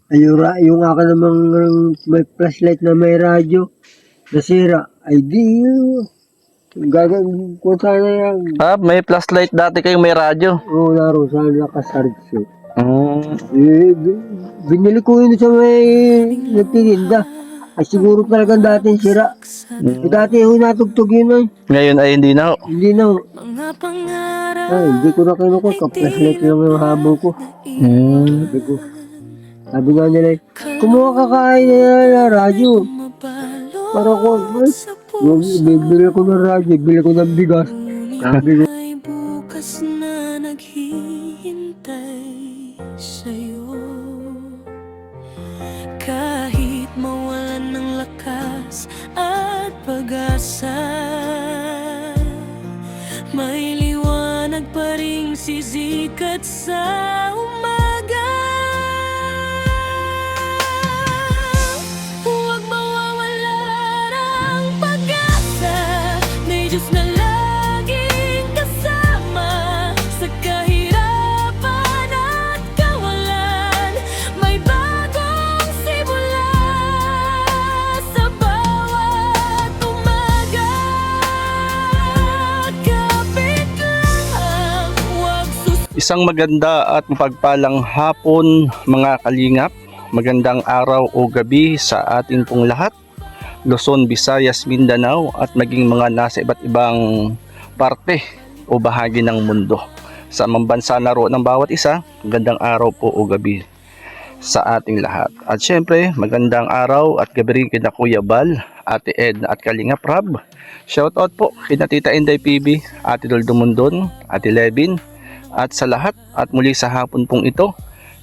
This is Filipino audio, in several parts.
Ay, yung akin namang may flashlight na may radyo, nasira. Ay di, gagawin ko sana yan. May flashlight dati kayong may radyo. Oo, laro sana nakasarjo. Mm. Binili ko yun sa may nagtitinda. Ay siguro talagang dati sira. Eh, dati ho natugtog yun ay. Ngayon ay hindi na ho. Hindi na ho. Ay, hindi ko na kinuha. Ka-flashlight lang yung habol ko. Sabi ko. Sabi nga nila, kumuha ka kain na radyo. Para ko, ay, bibili ko ng radyo, bibili ko ng bigas. Sabi ko, bukas na naghihintay sa'yo. Kahit mawalan ng lakas at pag-asa, may liwanag pa ring sisikat sa umaga. Huwag mawawala ng pag-asa, may Diyos na laging kasama sa kahirapan at kawalan. May bagong simula sa bawat umaga. Kapit lang, huwag Isang maganda at mapagpalang hapon mga kalingap. Magandang araw o gabi sa ating pong lahat. Luzon, Visayas, Mindanao at maging mga nasa iba't ibang parte o bahagi ng mundo. Sa mambansa na roon ng bawat isa, magandang araw po o gabi sa ating lahat. At syempre, magandang araw at gabi rin kina Kuya Bal, Ate Edna at Kalingap Rab. Shoutout po kina Tita Inday PB, Ate Dol Dumundon, Ate Levin, at sa lahat. At muli sa hapon pong ito,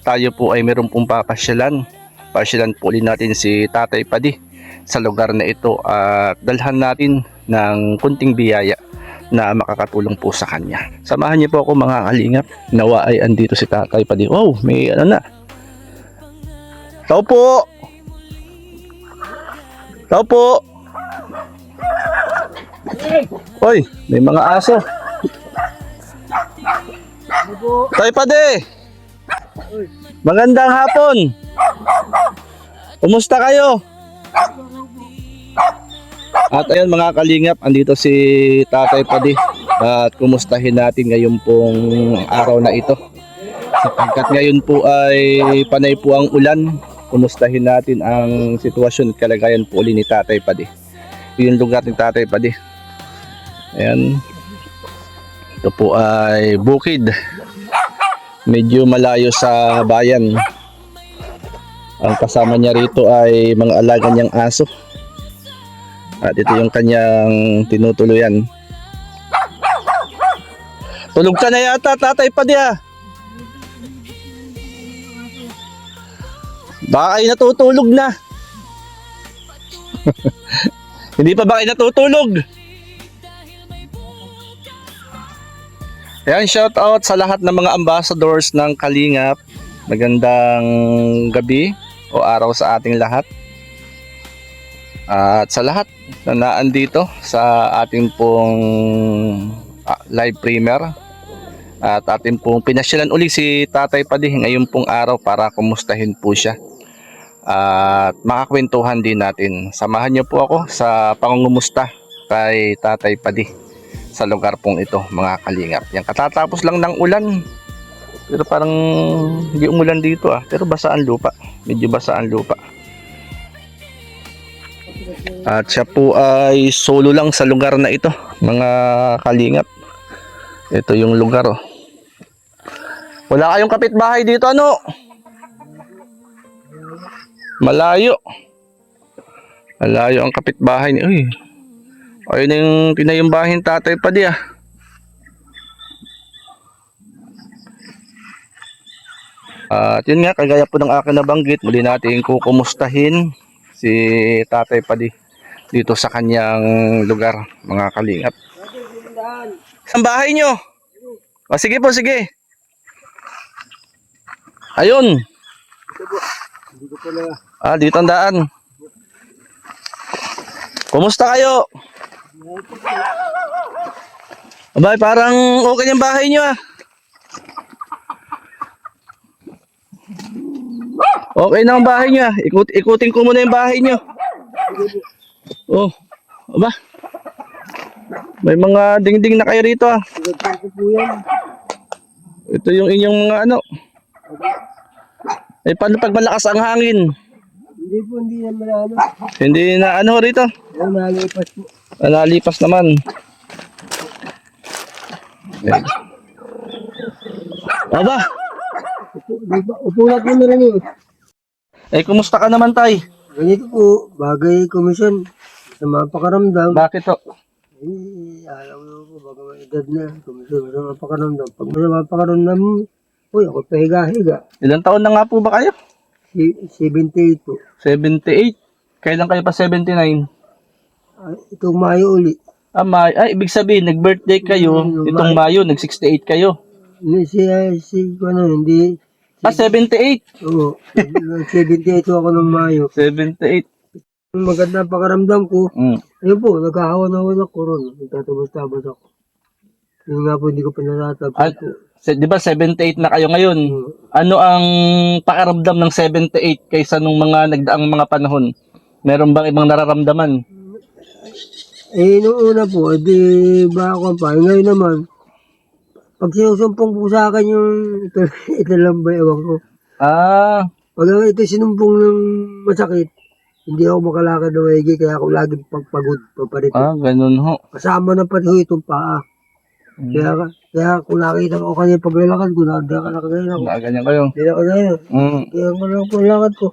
tayo po ay meron pong papasyalan. Pasyalan po ulit natin si Tatay Padi sa lugar na ito at dalhan natin ng kunting biyaya na makakatulong po sa kanya. Samahan niyo po ako mga kalingap. Nawa ay andito si Tatay Padi. Oh, may ano na. Tao po! Tao po! Oy, may mga aso. Tay Padi! Magandang hapon! Kumusta kayo? At ayun mga kalingap, andito si Tatay Padi at kumustahin natin ngayon pong araw na ito. Sapagkat ngayon po ay panay po ang ulan, kumustahin natin ang sitwasyon at kalagayan po uli ni Tatay Padi. Yung lugar ni Tatay Padi. Ayan. Ito po ay bukid. Medyo malayo sa bayan. Ang kasama niya rito ay mga alaga niyang aso. At ito yung kanyang tinutuluyan. Tulog ka na yata, Tatay Padi ah. Baka kayo natutulog na. Hindi pa ba kayo natutulog? Ayan, shout out sa lahat ng mga ambassadors ng Kalingap. Magandang gabi o araw sa ating lahat. At sa lahat na naandito sa ating pong live premiere. At ating pong pinasyalan uli si Tatay Padi ngayon pong araw para kumustahin po siya. At makakwentuhan din natin. Samahan niyo po ako sa pangungumusta kay Tatay Padi sa lugar pong ito mga kalingap. Yan, katatapos lang ng ulan. Pero parang hindi umulan dito ah. Pero basa ang lupa. Medyo basa ang lupa. At siya po ay solo lang sa lugar na ito mga kalingap. Ito yung lugar oh. Wala kayong kapitbahay dito ano? Malayo. Malayo ang kapitbahay ni. Uy. Ayun na yung tinayumbahin Tatay Padi ah. At yun nga, kagaya po ng akin nabanggit, muli natin kukumustahin si Tatay Padi dito sa kanyang lugar, mga kalingap. Saan bahay nyo? O sige po, sige. Ayun. Dito ang daan. Kumusta kayo? Abay, parang okay yung bahay nyo ah. Okay na ang bahay niya. Ikutin ko muna yung bahay niyo. Oh, aba. May mga dingding na kayo rito ah. Pinagpapit ko po yan. Ito yung inyong mga ano. Eh, paano pag malakas ang hangin? Hindi po, hindi naman ano. Hindi na ano rito. Ano, nalipas po. Nalipas naman. Okay. Aba, Upulat mo na rin eh. kumusta ka naman tay? Ganito po, bagay komisyon sa mga pakaramdam. Bakit to? Alam mo po, baga may edad na, komisyon sa mga pakaramdam. Pag may mga pakaramdam, uy, ako pahiga-higa. Ilang taon na nga po ba kayo? 78 po. 78. Kailan kayo pa 79? Itong Mayo uli. Ibig sabihin, nag-birthday kayo, itong Mayo, nag-68 kayo. Hindi. 78. Oo, 78 ako ng Mayo. 78. Maganda pakaramdam ko. Mm. Ayun po, nagkahawan-hawan ako ron. Nagtatabas-tabas ako. Yun nga po, hindi ko pa natatabas po. Di ba 78 na kayo ngayon? Ano ang pakiramdam ng 78 kaysa nung mga nagdaang mga panahon? Meron bang ibang nararamdaman? Nung una po, di ba ako pa? Ngayon naman, pag sinusumpong po sa akin yung ito lang ba ewan ko. Pag ito sinumpong ng masakit, hindi ako makalakad na maigi, kaya ako laging pagpagod, paparito. Ganun ho. Kasama na pati ho itong paa. Kaya kung nakita ko kanina paglalakad ko, nakagaya ako. Ganyan kayo. Hindi na kagaya. Kaya ko lang po lakad ko.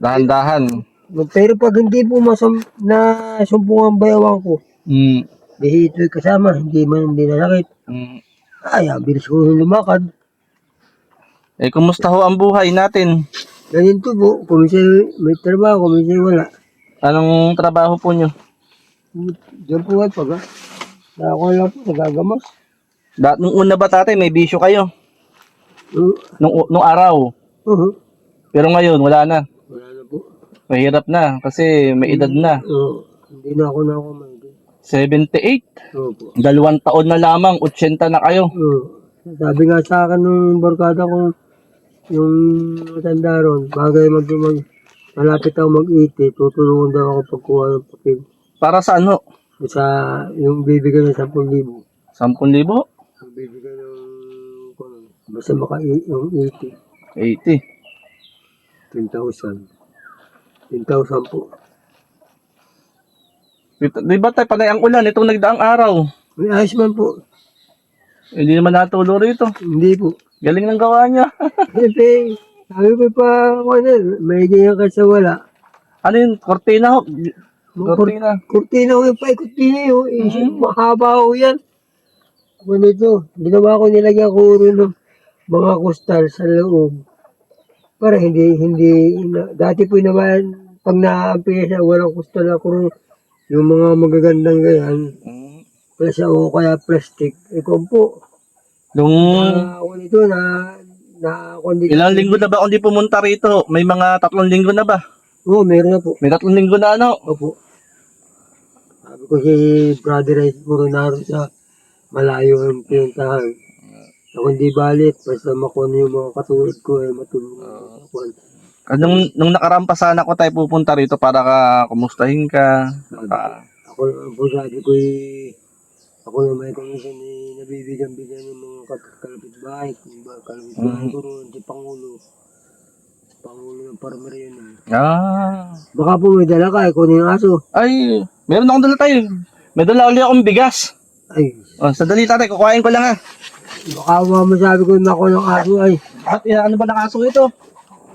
Dahan-dahan. Pero pag hindi po nasumpungan bayawang ko, di ito'y kasama, hindi nasakit. Bilis ko lumakad. Kumusta ho ang buhay natin? Ganito po, kumisay may trabaho, kumisay wala. Anong trabaho po nyo? Diyan po ay pag ako lang po, nagagamas. Nung una ba tatay, may bisyo kayo? Nung araw. Pero ngayon, wala na. Wala na po. Mahirap na kasi may edad na. Hindi na ako may 78. Opo. 2 taon na lamang, 80 na kayo. Sabi nga sa akin nung barkada kong yung matanda ron, bagay malapit ako mag-iti, tutulungan daw ako pagkuha ng papel. Para sa ano? Sa yung bibigyan ng 10,000. 10,000? Yung bibigyan ng basta yung 80. 80. 10,000. 10,000 po. Di ba tayo, panay ang ulan itong nagdaang araw? May ayos man po. Hindi naman natulo rito. Hindi po. Galing ng gawa niya. Kasi, sabi ko pa, may ganyan ka sa wala. Ano yun? Cortina ho? Cortina. Kurtina ko yung paikot niyo. Mahaba ko yan. Ganito, ginawa ko, nilagyan ko rin ng mga kustal sa loob. Para dati po naman, pag naampi siya, walang kustal ako rin. Yung mga magagandang ganyan. Wala siya o kaya plastic. Ikaw po. Ako nito Ilang linggo na ba kung di pumunta rito? May mga 3 linggo na ba? Oo, meron na po. May 3 linggo na ano? Opo. Sabi ko si Brother Rice Moronaro sa malayo ang pinuntahan. Ako hindi balit, basta makuha yung mga katulad ko matulungan. Nung nakarampa sana ko tayo pupunta rito para kumustahin ka. Ako po sabi ko ako na may komisyon nabibigyan-bigyan ng mga kalapit-bahay. Kalapit-bahay ko rin, si Pangulo. Pangulo ng farmer yun. Baka po may dala ka, kunin yung aso. Ay, meron akong dala tayo. May dala ulit akong bigas. Ay. Sandali tatay, kukuhain ko lang ha. Baka masabi ko na ako ng aso ay. At ano ba ng aso ito?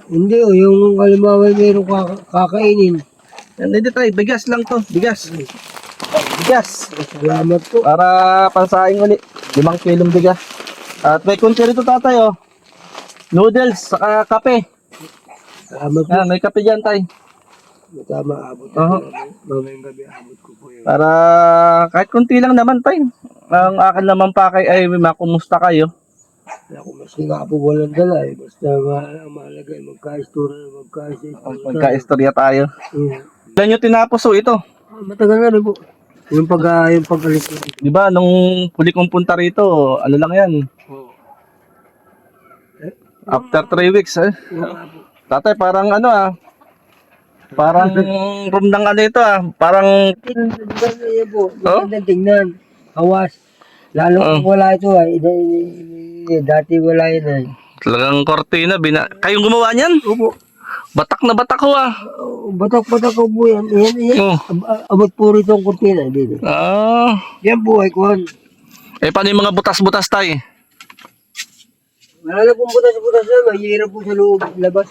Hindi yung halimbawa meron kakainin. Hindi tayo, bigas lang to. Bigas. Salamat po. Para pansaing ulit. 5 kilong bigas. At may kunti rito tatay Noodles, saka kape. Salamat po. May kape dyan tay. Tama, abot ko. Mamayang gabi, abot ko po yun. Para kahit kunti lang naman tay. Ang akin naman pa ay makumusta kayo. Ako mas nga po walang dala Basta mahalaga Magka-istorya tayo. Ilan nyo tinapos ito? Matagal na rin po. Yung pag-alis ko. Di ba nung huli kong punta rito, ano lang yan? After 3 weeks eh. Tatay, parang ano parang rundang ano ito parang Yan po, Oh? magandang tingnan. Awas. Lalo Oh. kung wala ito dati wala yun talagang kortina. Kayong gumawa niyan? Opo. Batak na batak ko Batak-batak ko po yan. Yan. Oh. Abot po rito ang kurtina. Dito. Yan po ay kuhan. Paano yung mga butas-butas tay? Wala na pong butas-butas na. Mahirap po sa loob. Labas.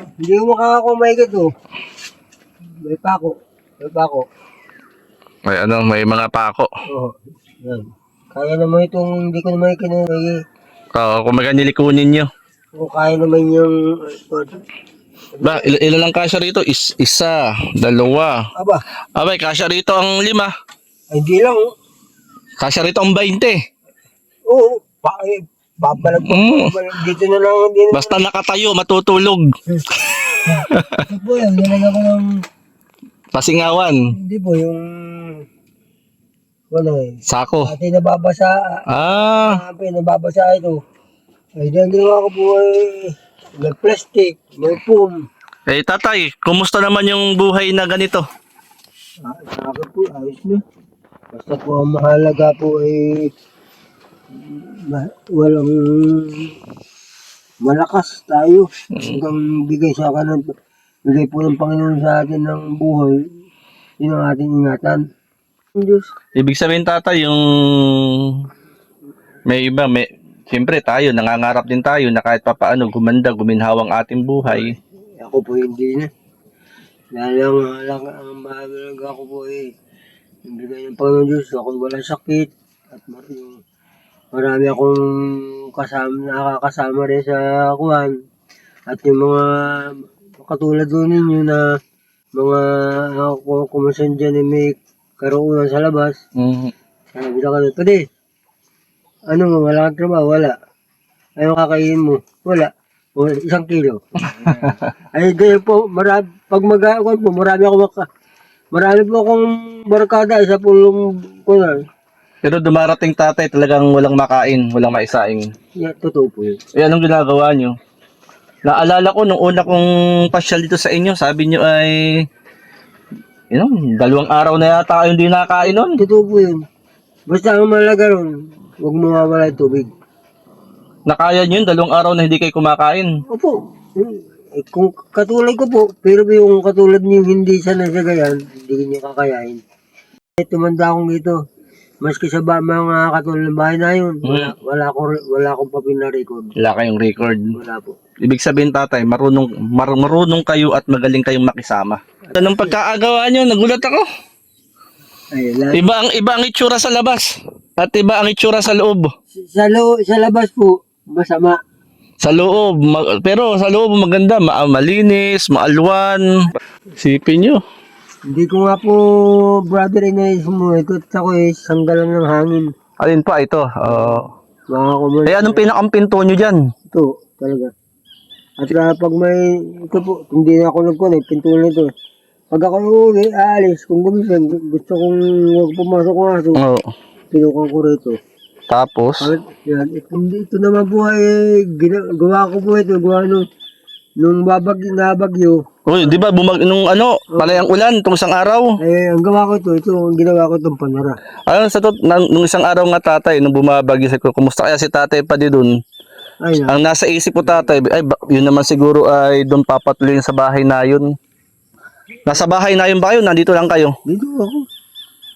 Hindi ko makakakumay ito. May pako. May mga pako. Oo. Yan. Kaya naman itong hindi ko naman kinumay. Kung nilikunin nyo. O kaya naman yung... Ilan lang kasya rito? Isa, dalawa. Aba, Abay, kasya rito ang 5. ay, hindi lang. Kasya rito ang 20. Oo. Babalag pa. Dito na lang. Hindi na. Basta nakatayo, matutulog. Ito po yan. Nilagyan ko ng... Pasingawan. Hindi po yung... Wala Sako. Ate nababasa. Ate nababasa ito. Ay, dahil ginawa ko po ay... May plastic, may foam. Tatay, kumusta naman yung buhay na ganito? Sa akin po, ayos na. Basta po ang mahalaga po ay... walang... Malakas tayo. Hanggang bigay sa akin bigay po ng Panginoon sa atin ng buhay. Yun ang ating ingatan. Diyos. Ibig sabihin tatay, yung siyempre tayo, nangangarap din tayo na kahit papaano gumanda, guminhawa ang ating buhay. Ako po hindi na. Ang mahalaga ako po ay yung bigay ng Panginoon Diyos. Ako walang sakit. At marami akong nakakasama rin sa kuhan. At yung mga katulad doon ninyo na mga kumasan dyan may karoonan sa labas. Sabi na ka doon, pwede. Wala kang trabaho? Wala. Anong kakainin mo? Wala. O, 1 kilo. Ay, ganyan po, pag mag-aakon po, marami po akong barkada, isa pulong kunan. Pero dumarating tatay, talagang walang makain, walang maisaing. Yeah, totoo po yun. Anong ginagawa nyo? Naalala ko, nung una kong pasyal dito sa inyo, sabi nyo ay, 2 araw na yata kayo hindi nakain nun. Totoo po yun. Basta ang malaga ron, huwag mawawala yung tubig. Nakaya nyo yun, 2 araw na hindi kayo kumakain. Opo. Kung katulad ko po, pero yung katulad niyo hindi sanay sa gayan, hindi niya kakayain. Tumanda akong ito. Maski sa mga katulad ng bahay na yun, wala akong pa pinarecord. Wala kayong record. Wala po. Ibig sabihin tatay, marunong kayo at magaling kayong makisama. Anong pagkaagawa nyo, nagulat ako. Ay, Iba ang itsura sa labas at iba ang itsura sa loob. sa labas po, masama. Sa loob, pero sa loob maganda, malinis, maalwan. Sipin nyo. Hindi ko nga po, brother, inayos mo. Ikot ako sanggal lang ng hangin. Alin pa ito? Mga kumun. Anong pinakampinto nyo dyan? Ito, talaga. At pag ito po, hindi na ako nagkuhan, pintuan nito. Pag ako uwi, aalis, kung gumising, gusto kong huwag pumasok ng aso, pinukan ko rito. Tapos? Ito naman po ay, gawa ko po ito, gawa nung nabagyo. Uy, di ba nung palayang ulan, itong isang araw? Ang gawa ko ito ang ginawa ko itong panara. Nung isang araw nga tatay, nung bumabagyo, sabi ko, kumusta kaya si tatay pa di dun? Ang nasa isip ko tatay, yun naman siguro ay doon papatuloy sa bahay na yun. Nasa bahay na yun ba yun? Nandito lang kayo? Dito ako.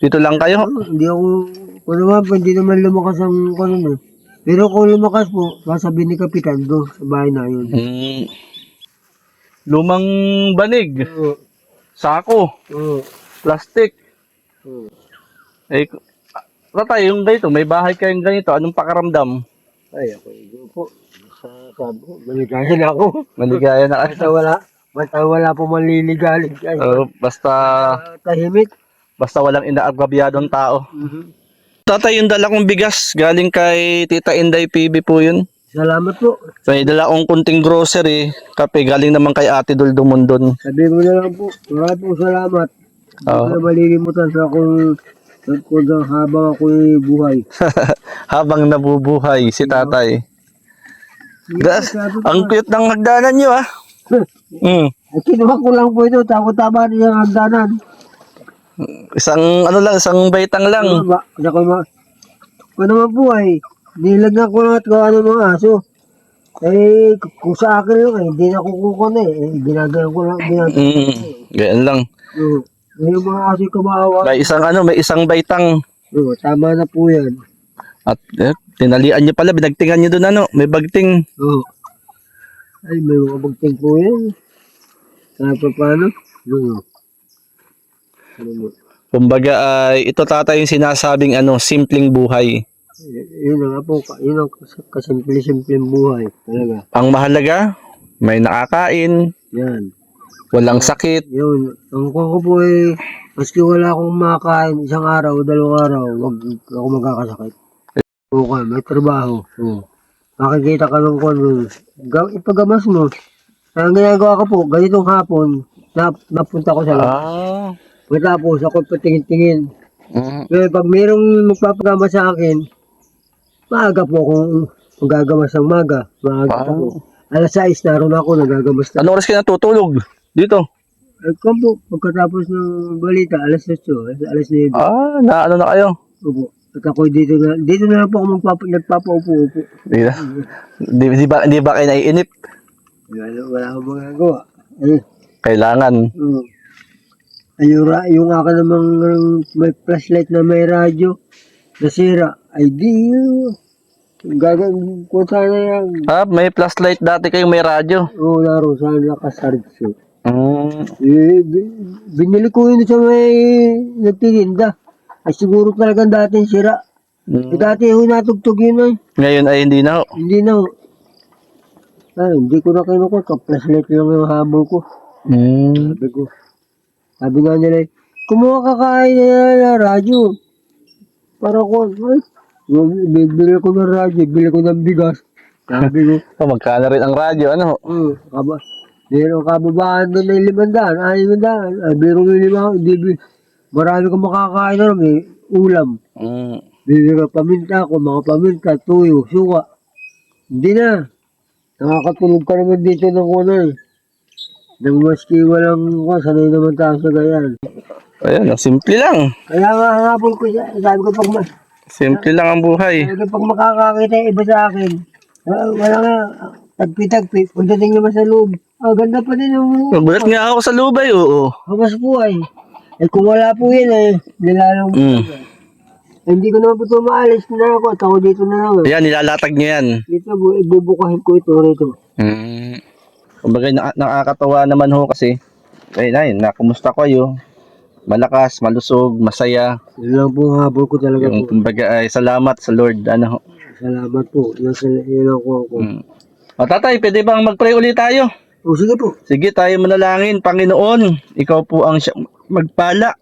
Dito lang kayo? Hindi ako, hindi naman lumakas ang kanon. Pero kung lumakas po, sasabihin ni Kapitan doon sa bahay na yun. Lumang banig, sako, plastic. Tatay, yung ganito, may bahay kayong ganito, anong pakaramdam? Ay, ako po. Sabi ko, maligaya na ako. Maligaya na kayo. Basta wala po maliligalig. Basta Tahimik. Basta walang inaagabyadong tao. Tatay, yung dala kong bigas, galing kay Tita Inday PB po yun. Salamat po. May dala akong kunting grocery, kape, galing naman kay Ate Dul Dumundon. Sabi mo na lang po, maraming po salamat. Hindi ko na malilimutan sa akong habang ako'y buhay. Habang nabubuhay si tatay. Ang cute ng hagdanan nyo ah. Mm. Ay, kinuha ko lang po ito. Tama niya ang hagdanan. Isang ano lang, isang baitang lang. Kung naman po ay, nilagyan ko lang at kung ano mga aso. Eh, kung sa akin lang eh, hindi na kukuha na eh. Ginagawa ko lang, Ganyan lang. Yung mga aso kumawa. May isang baitang. Tama na po yan. At tinalian nyo pala, binagtingan nyo doon ano, may bagting. Ay, may mga bagting po yan. Kahit pa paano? Kumbaga ay ito tatay yung sinasabing ano, simpleng buhay. Yun na nga po, yun ang kasimple-simpleng buhay. Talaga. Ang mahalaga, may nakakain, Yan. walang sakit. Yun. Ang ko po eh, maski wala akong makakain isang araw, dalawang araw, wag ako magkakasakit. Okay, may trabaho. Makikita ka ng kung ipagamas mo. Ang ginagawa ko po, ganitong hapon, napunta ko sa loob. Tapos ako patingin-tingin. Kaya pag mayroong magpapagama sa akin, maaga po akong magagamas ng maga. Maaga po. Alas 6, naroon ako, nagagamas na. Anong oras kayo natutulog? Dito? Kung po, pagkatapos ng balita, alas 8, alas 9. Ano na kayo? Opo. At ako dito na lang po ako nagpapaupo-upo. Hindi ba kayo naiinip? Wala akong magagawa. Kailangan. Yung akin namang may flashlight na may radyo, nasira, ay di gagawin ko sana yan. May flashlight dati kayong may radyo. Oo, laro, sana nakasarge. Binili ko yun sa may nagtitinda. Ay siguro talagang dating sira. Dati yung natugtog yun ay. Ngayon ay hindi na. Hindi na. Hindi ko na kinuha. Flashlight lang yung habol ko. Sabi nga nila, kumuha ka kain na radyo. Para ko, bili ko ng radyo, bili ko ng bigas. Sabi ko, Magkano rin ang radyo, ano? meron kababaan doon na 500, 600. Biro yung 500, marami kang makakain na may ulam. Bibili ka paminta ko, mga paminta, tuyo, suka. Hindi na. Nakakatulog ka naman dito ng kunay. Nang maski walang sanay naman tayo sa gayan. Ayan, simple lang. Kaya nga hapon ko siya, sabi ko Simple lang ang buhay. pag makakakita yung iba sa akin, wala nga, tagpi-tagpi, pagdating naman sa loob, ganda pa din yung Magulat nga ako sa lubay, oo. hamas po ay. Eh kung wala po yan nilalang po. Hindi ko naman po ito maalis na ako, at ako dito na lang. Ayan, nilalatag niyo yan. Dito, ibubukahin ko ito rito. Kumbaga nakakatawa naman ho kasi. Ayun, kumusta kayo? Malakas, malusog, masaya. Yun lang po ang habol ko talaga po. Kumbaga ay salamat sa Lord. Ano ho? Salamat po. Yun lang po ako. Tatay, pwede bang mag-pray ulit tayo? Sige po. Sige, tayo manalangin. Panginoon, ikaw po ang magpala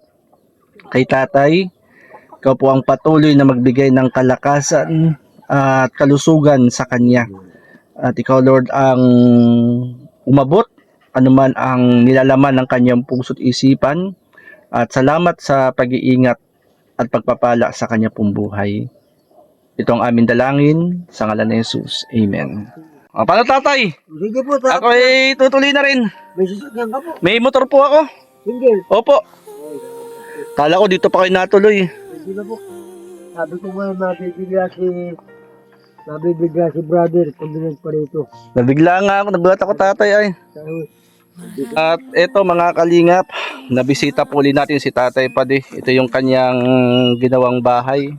kay tatay. Ikaw po ang patuloy na magbigay ng kalakasan at kalusugan sa kanya. At ikaw, Lord, ang umabot anuman ang nilalaman ng kanyang puso't isipan. At salamat sa pag-iingat at pagpapala sa kanya pong buhay. Ito ang aming dalangin sa ngalan ni Jesus. Amen. Paano tatay? Sige po, tatay. Ako ay tutuloy na rin. May sasakyan ka po. May motor po ako. Single. Opo. Kala ko dito pa kayo natuloy. Hindi na po. Sabi ko nga, mabibigla si brother, pagbilang pa rito. Nabigla nga ako, nagulat ako tatay ay. At eto mga kalingap, nabisita po ulit natin si Tatay Padi. Ito yung kanyang ginawang bahay.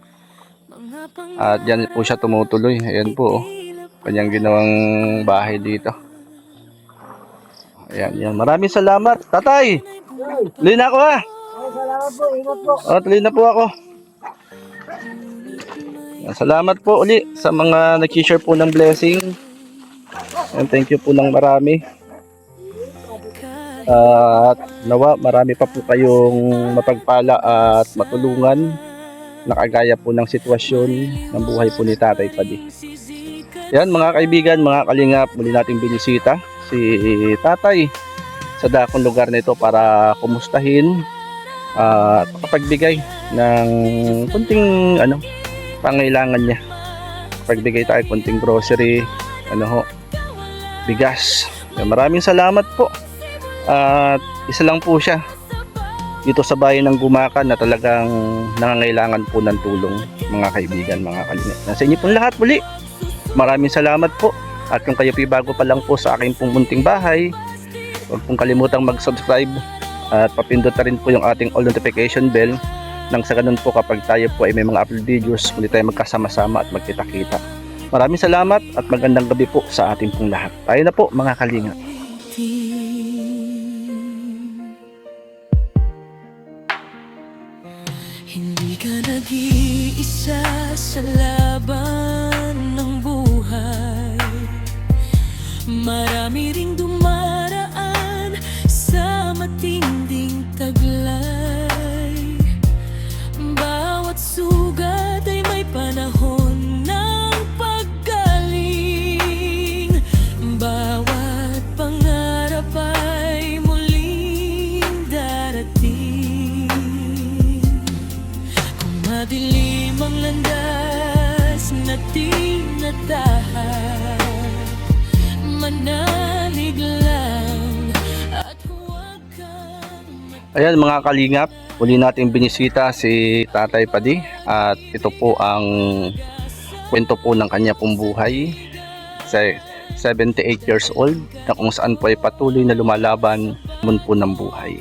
At dyan po siya tumutuloy. Ayan po, kanyang ginawang bahay dito. Ayan, yan. Maraming salamat. Tatay, tuloy na ako ha. Salamat po, ingat po. Tuloy na po ako. Salamat po uli sa mga nag-share po ng blessing. And thank you po ng marami. At nawa marami pa po kayong mapagpala at matulungan na kagaya po ng sitwasyon ng buhay po ni Tatay Padi. Yan mga kaibigan, mga kalingap, muli nating binisita si Tatay sa dakong lugar nito para kumustahin at makapagbigay ng kunting pangailangan niya. Pagbigay tayo kunting grocery bigas. Maraming salamat po. At isa lang po siya dito sa bayan ng Gumakan na talagang nangangailangan po ng tulong, mga kaibigan, mga kalingap. Nasa inyo pong lahat muli. Maraming salamat po. At kung kayo po bago pa lang po sa aking pong munting bahay, huwag pong kalimutang mag-subscribe at papindot na rin po yung ating all notification bell nang sa ganun po kapag tayo po ay may mga upload videos, muli tayo magkasama-sama at magkita-kita. Maraming salamat at magandang gabi po sa ating pong lahat. Tayo na po, mga kalingap. Hindi ka nag-iisa sa laban ng buhay. Marami ring dumaraan sa matinding taglay. Bawat sugat ay may panahon ng paggaling. Bawat pangarap ay muling darating. Kung madilim ang landas na tinatahak, manalig lang at huwag kang Ayan mga kalingap, uli natin binisita si Tatay Padi at ito po ang kwento po ng kanya pong buhay. Sa 78 years old na kung saan po ay patuloy na lumalaban po ng buhay.